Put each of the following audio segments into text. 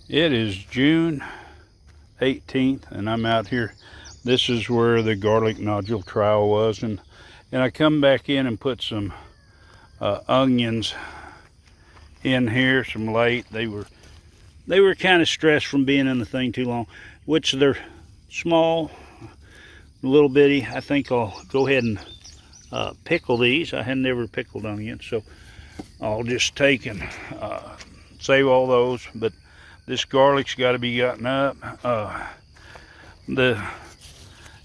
It is June 18th, and I'm out here. This is where the garlic nodule trial was, and I come back in and put some onions in here, some late. They were kind of stressed from being in the thing too long, which they're small, little bitty. I think I'll go ahead and pickle these. I had never pickled onions, so I'll just take and save all those. But this garlic's got to be gotten up. The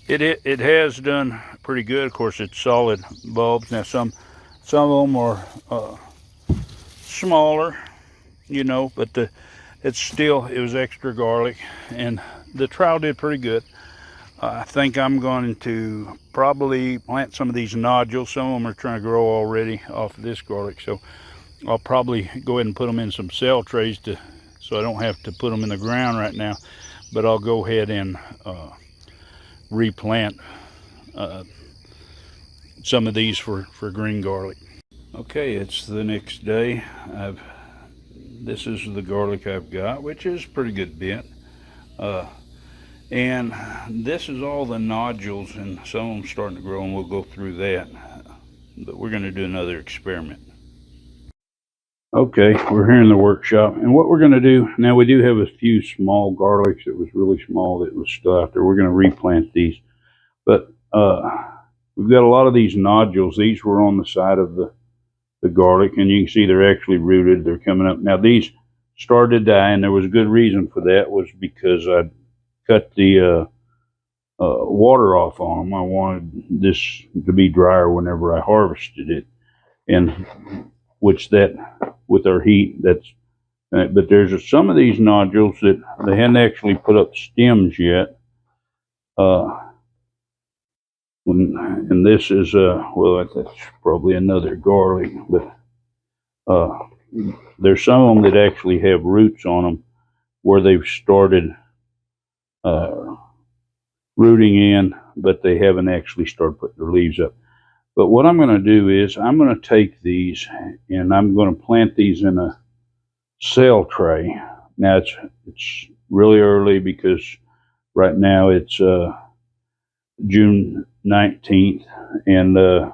it has done pretty good. Of course, it's solid bulbs. Now some of them are smaller, but it was extra garlic, and the trial did pretty good. I think I'm going to probably plant some of these nodules. Some of them are trying to grow already off of this garlic, so I'll probably go ahead and put them in some cell trays so I don't have to put them in the ground right now. But I'll go ahead and replant some of these for green garlic. Okay, it's the next day. This is the garlic I've got, which is a pretty good bit. And this is all the nodules, and some of them starting to grow, and we'll go through that. But we're going to do another experiment. Okay, we're here in the workshop, and what we're going to do, now we do have a few small garlics that was really small that was still out there. We're going to replant these. But we've got a lot of these nodules. These were on the side of the garlic, and you can see they're actually rooted. They're coming up. Now these started to die, and there was a good reason for that, was because I cut the water off on them. I wanted this to be drier whenever I harvested it, and which that with our heat, but there's some of these nodules that they hadn't actually put up stems yet. And this is well, that's probably another garlic, but there's some of them that actually have roots on them where they've started rooting in, but they haven't actually started putting their leaves up. But what I'm going to do is I'm going to take these and I'm going to plant these in a cell tray. Now it's really early because right now it's June 19th, and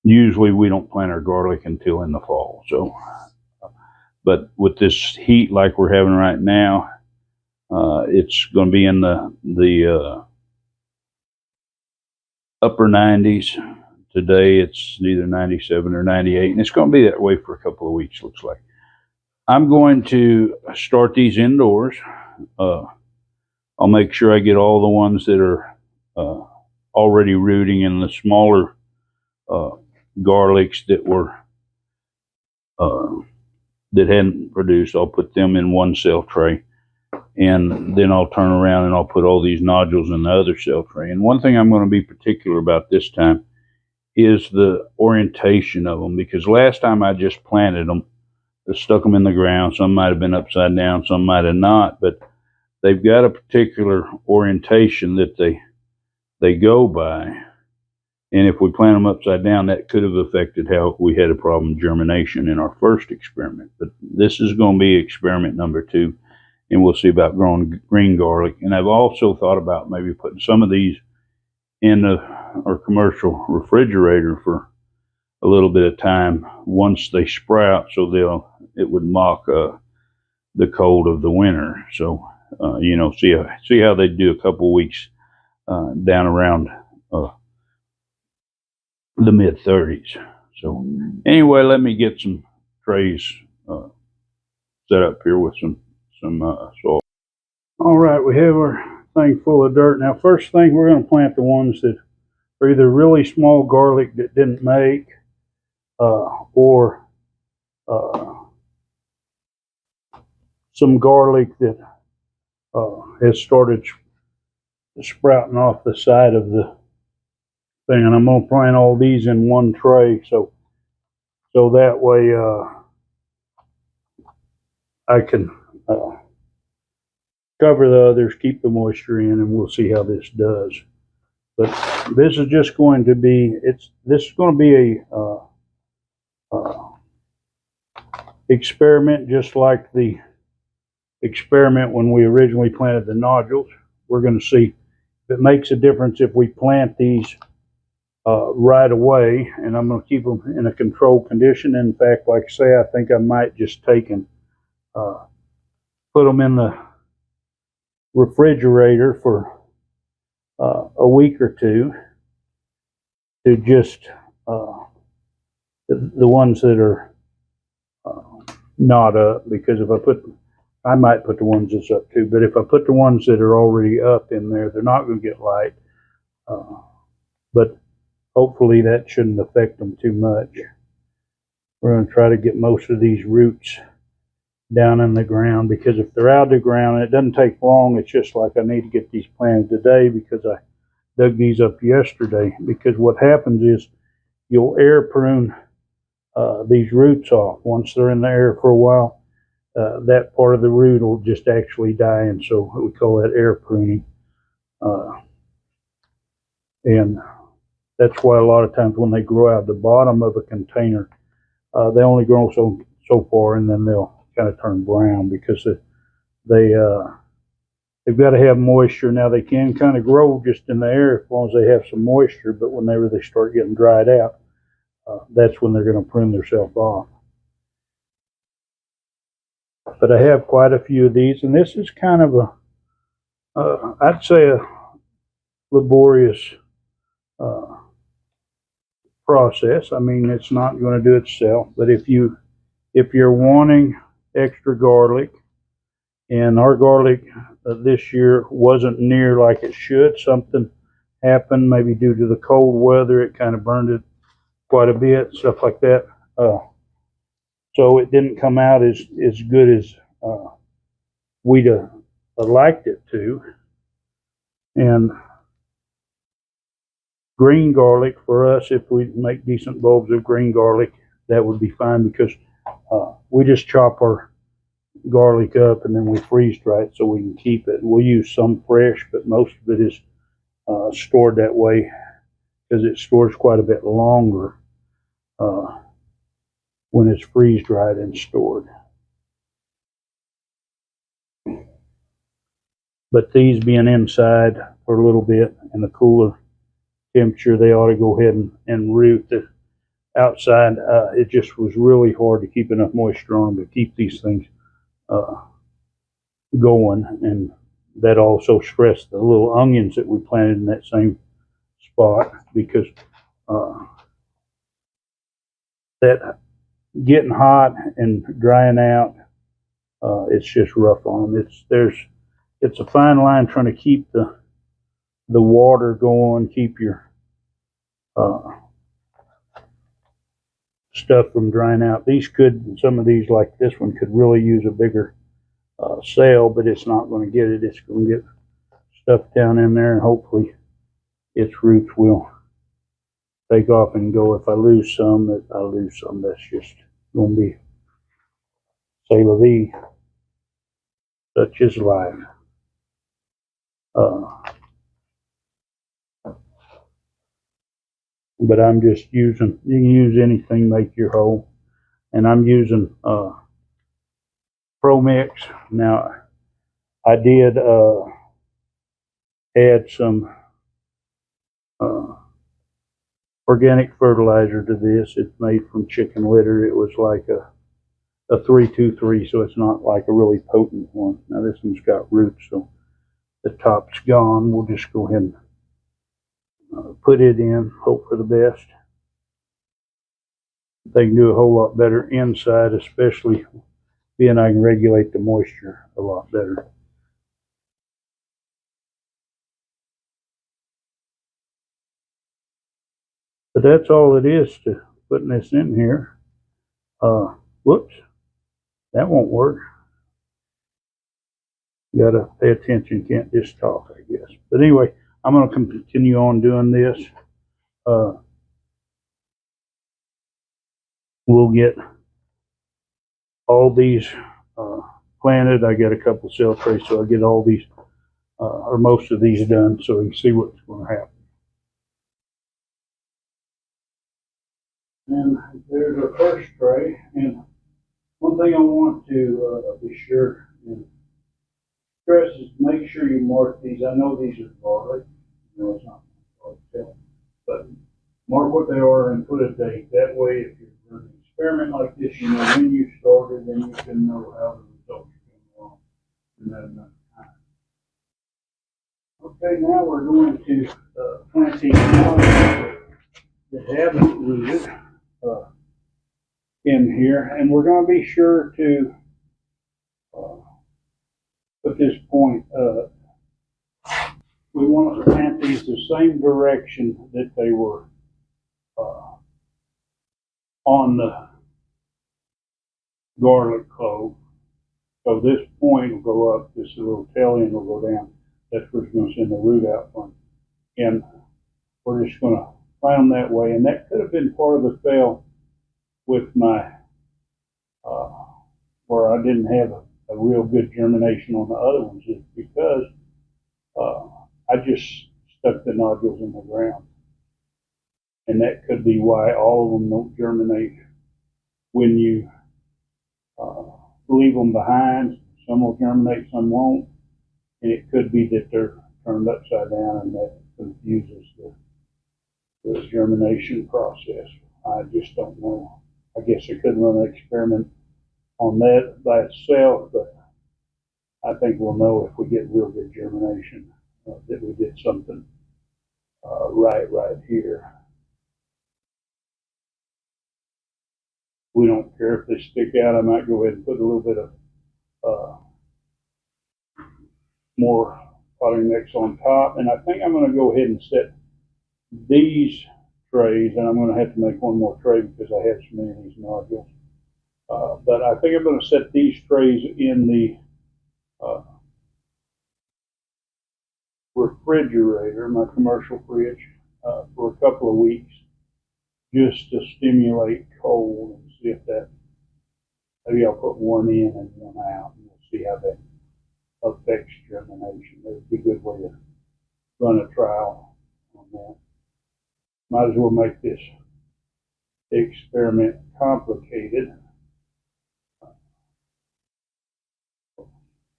usually we don't plant our garlic until in the fall. So, but with this heat like we're having right now, it's going to be in the upper 90s. Today it's either 97 or 98, and it's going to be that way for a couple of weeks, looks like. I'm going to start these indoors. I'll make sure I get all the ones that are already rooting, and the smaller garlics that were that hadn't produced, I'll put them in one cell tray, and then I'll turn around and I'll put all these nodules in the other cell tray. And one thing I'm going to be particular about this time is the orientation of them, because last time I just planted them, I stuck them in the ground. Some might have been upside down, some might have not, but they've got a particular orientation that they go by. And if we plant them upside down, that could have affected how we had a problem germination in our first experiment. But this is going to be experiment number 2, and we'll see about growing green garlic. And I've also thought about maybe putting some of these in our commercial refrigerator for a little bit of time once they sprout, so it would mock the cold of the winter. So see how they do a couple of weeks down around the mid 30s. So anyway, let me get some trays set up here with some soil. All right, we have our thing full of dirt. Now, first thing, we're going to plant the ones that are either really small garlic that didn't make, or some garlic that has started sprouting off the side of the thing. And I'm going to plant all these in one tray, so that way I can cover the others, keep the moisture in, and we'll see how this does. But this is just going to be, this is going to be a experiment, just like the experiment when we originally planted the nodules. We're going to see if it makes a difference if we plant these right away, and I'm going to keep them in a controlled condition. In fact, like I say, I think I might just take and put them in the refrigerator for a week or two to just the ones that are not up, because if I might put the ones that's up too, but if I put the ones that are already up in there, they're not going to get light. But hopefully that shouldn't affect them too much. We're going to try to get most of these roots down in the ground, because if they're out of the ground, it doesn't take long. It's just like I need to get these planted today because I dug these up yesterday. Because what happens is you'll air prune these roots off. Once they're in the air for a while, that part of the root will just actually die, and so we call that air pruning. And that's why a lot of times when they grow out the bottom of a container, they only grow so far, and then they'll kind of turn brown because they've got to have moisture. Now they can kind of grow just in the air as long as they have some moisture, but whenever they start getting dried out, that's when they're going to prune themselves off. But I have quite a few of these, and this is kind of I'd say a laborious process. I mean, it's not going to do itself, but if you're wanting extra garlic, and our garlic this year wasn't near like it should, something happened, maybe due to the cold weather, it kind of burned it quite a bit, stuff like that. So it didn't come out as good as we'd liked it to. And green garlic for us, if we make decent bulbs of green garlic, that would be fine, because we just chop our garlic up and then we freeze dry it so we can keep it. We'll use some fresh, but most of it is stored that way because it stores quite a bit longer when it's freeze dried and stored. But these being inside for a little bit in the cooler temperature, they ought to go ahead and root. The outside, it just was really hard to keep enough moisture on them to keep these things going, and that also stressed the little onions that we planted in that same spot, because that getting hot and drying out, it's just rough on them. It's a fine line trying to keep the water going, keep your stuff from drying out. Some of these like this one could really use a bigger sail, but it's not going to get it. It's going to get stuff down in there, and hopefully its roots will take off and go. If I lose some, I'll lose some. That's just going to be c'est la vie. Such is life. But I'm just using, you can use anything, make your hole. And I'm using Pro Mix. Now, I did add some organic fertilizer to this. It's made from chicken litter. It was like a 3-2-3, so it's not like a really potent one. Now this one's got roots, so the top's gone. We'll just go ahead and put it in, hope for the best. They can do a whole lot better inside, especially being I can regulate the moisture a lot better. But that's all it is to putting this in here. Whoops, that won't work. You gotta pay attention, can't just talk, I guess. But anyway, I'm gonna continue on doing this. We'll get all these planted. I got a couple cell trays, so I'll get all these or most of these done so we can see what's going to happen. And there's our first tray. And one thing I want to be sure and stress is make sure you mark these. I know these are garlic. No, it's not garlic, but mark what they are and put a date. That way, if you're doing an experiment like this, you know when you started and you can know how the results are going along in that amount of time. Okay, now we're going to plant these nodules that haven't rooted in here, and we're going to be sure to put this point up. We want to plant these the same direction that they were on the garlic clove. So this point will go up, this little tail end will go down. That's where it's going to send the root out from. And we're just going to plant them that way. And that could have been part of the fail with my, where I didn't have a real good germination on the other ones, is because I just stuck the nodules in the ground. And that could be why all of them don't germinate when you leave them behind. Some will germinate, some won't. And it could be that they're turned upside down and that confuses the germination process. I just don't know. I guess I could run an experiment on that by itself, but I think we'll know if we get real good germination that we did something right here. We don't care if they stick out. I might go ahead and put a little bit of more potting mix on top. And I think I'm going to go ahead and set these trays, and I'm going to have to make one more tray because I have so many of these nodules. But I think I'm going to set these trays in the refrigerator, my commercial fridge, for a couple of weeks, just to stimulate cold and see if that, maybe I'll put one in and one out, and we'll see how that affects germination. That would be a good way to run a trial on that. Might as well make this experiment complicated.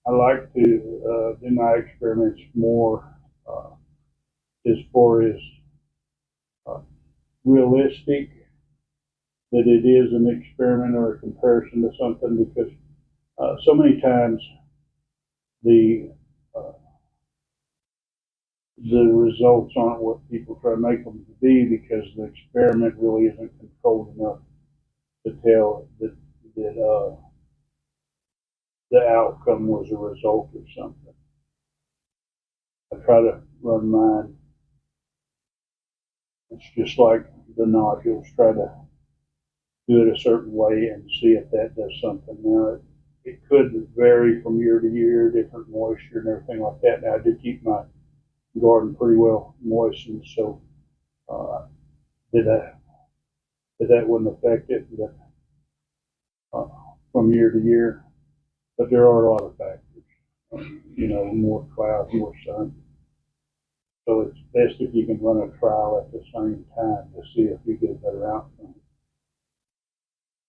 I like to do my experiments more as far as realistic, that it is an experiment or a comparison to something, because so many times the results aren't what people try to make them to be, because the experiment really isn't controlled enough to tell that the outcome was a result of something. I try to run mine. It's just like the nodules, try to do it a certain way and see if that does something. Now, it could vary from year to year, different moisture and everything like that. Now, I did keep my garden pretty well moistened, so that wouldn't affect it from year to year. But there are a lot of factors, you know, more clouds, more sun. So it's best if you can run a trial at the same time to see if you get a better outcome.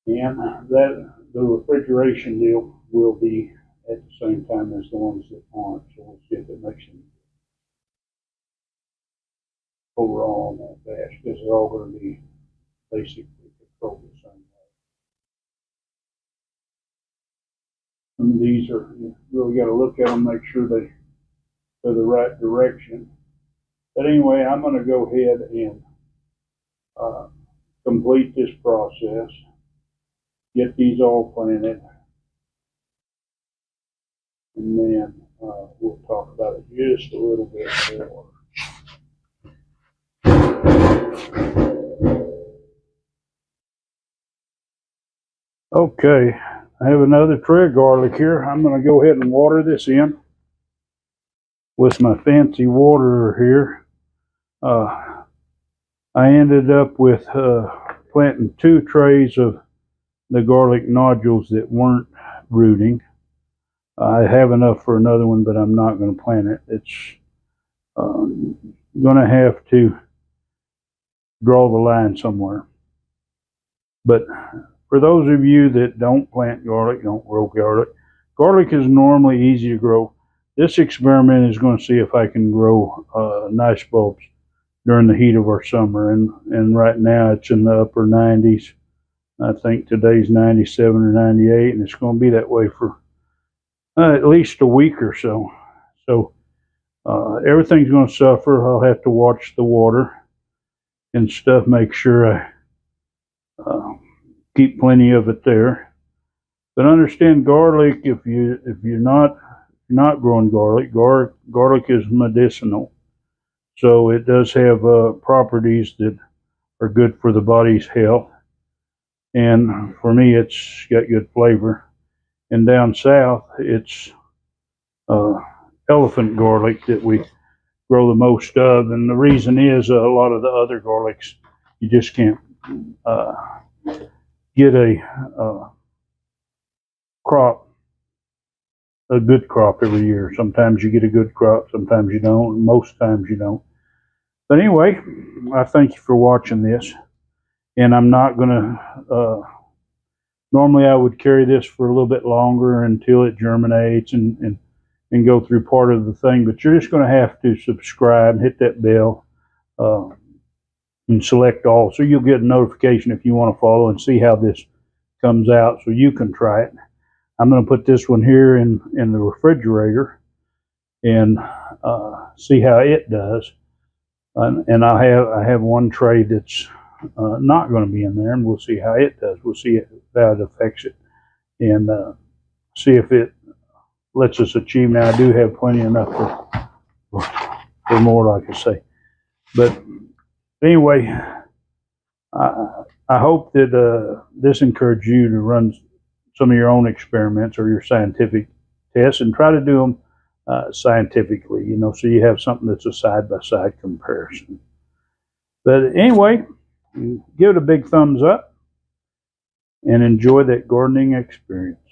And that the refrigeration deal will be at the same time as the ones that aren't. So we'll see if it makes any overall on that batch, because they're all going to be basically controlled the same way. Some of these are, you really got to look at them, make sure they go the right direction. But anyway, I'm going to go ahead and complete this process, get these all planted, and then we'll talk about it just a little bit more. Okay, I have another tray of garlic here. I'm going to go ahead and water this in with my fancy waterer here. I ended up with planting 2 trays of the garlic nodules that weren't rooting. I have enough for another one, but I'm not going to plant it. It's going to have to draw the line somewhere. But for those of you that don't plant garlic, don't grow garlic, garlic is normally easy to grow. this experiment is going to see if I can grow nice bulbs during the heat of our summer. And right now it's in the upper 90s. I think today's 97 or 98, and it's going to be that way for at least a week or so. So everything's going to suffer. I'll have to watch the water and stuff, make sure I keep plenty of it there. But understand, garlic, if you're not growing garlic, garlic is medicinal. So it does have properties that are good for the body's health. And for me, it's got good flavor. And down south, it's elephant garlic that we grow the most of. And the reason is a lot of the other garlics, you just can't get a crop, a good crop every year. Sometimes you get a good crop, sometimes you don't, most times you don't. But anyway, I thank you for watching this. And I'm not going to, normally I would carry this for a little bit longer until it germinates and go through part of the thing. But you're just going to have to subscribe, hit that bell, and select all. So you'll get a notification if you want to follow and see how this comes out so you can try it. I'm going to put this one here in the refrigerator and see how it does. And I have one tray that's not going to be in there, and we'll see how it does. We'll see how it affects it, and see if it lets us achieve. Now, I do have plenty enough for more, like I say. But anyway, I hope that this encouraged you to run some of your own experiments or your scientific tests and try to do them scientifically, so you have something that's a side-by-side comparison. But anyway, give it a big thumbs up and enjoy that gardening experience.